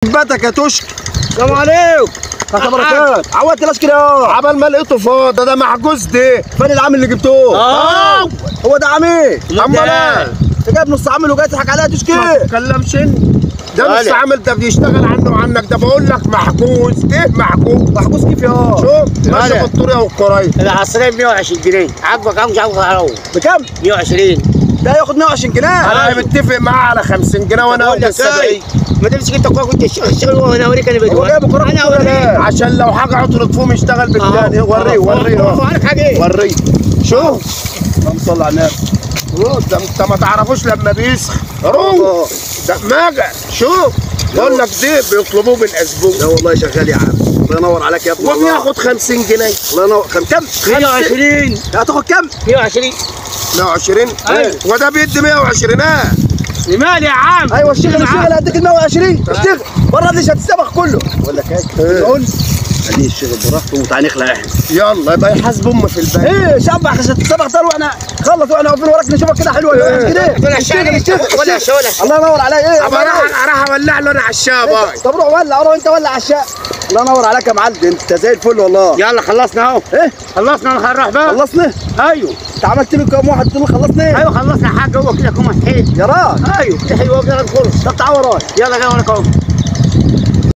باتك يا توشك. السلام عليكم. يا بركات عودت لاش كده اهو. عبال ما لقيته فاضي ده محجوز ده. فين العامل اللي جبتوه؟ هو ده عميل. امال ايه؟ انت جايب نص عامل وجاي تضحك عليا يا توشك؟ ما تتكلمش انت. ده نص عامل ده بيشتغل عنه وعنك. ده بقول لك محجوز. ايه محجوز؟ محجوز كيف يا؟ شوف ماشي بالطريقه والقرايه. العصريه ب 120 جنيه. عاجبك او مش عاجبك هروح. بكام؟ 120. ده ياخد 120 جنيه. انا متفق معاه على 50 جنيه وانا اخد 70. ما تمسك انت كوكو انت الشغل وانا اوريك انا بدو. هو جايب الكرة انا اوريك عشان لو حاجه عطلت فيهم يشتغل بالتاني. وريه وريك حاجه ايه؟ وريه. شوف اللهم صل على النبي. ده انت ما تعرفوش لما بيسخن روح ده ماجع. شوف بقول لك دي بيطلبوه بالاسبوع. لا والله شغال يا عم. الله ينور عليك يا ابني. وبياخد 50 جنيه. الله ينور. كام؟ 120. هتاخد كام؟ 120. 120. ايوه. وده بيدي 120. لمال يا عم؟ ايوه اشتغل هديك ال 120. اشتغل بره دي هتسابق كله. بقول لك ايه؟ قول خليه يشتغل براحته وتعالى نخلع احنا. يلا يبقى يحاسب امي في البيت. ايه شبع عشان تسابق طار واحنا خلص واحنا واقفين وراك نشوفك كده حلوه كده. ولا اشتغل. الله ينور عليك. ايه طب راح اولع له انا على الشابه. طب روح ولع روح انت ولع على الشقه. الله ينور عليك يا معلم. انت زي الفل والله. يلا خلصنا اهو. ايه خلصنا هنروح بقى. خلصنا؟ ايوه. انت عملت لي كام واحد تقول خلصنا؟ ايوه خلصنا حاجه هو كده كوم حيل. يا راجل. ايوه كده حلوه كده ندخل. طب تعال ورايا. يلا جاي وراك اهو.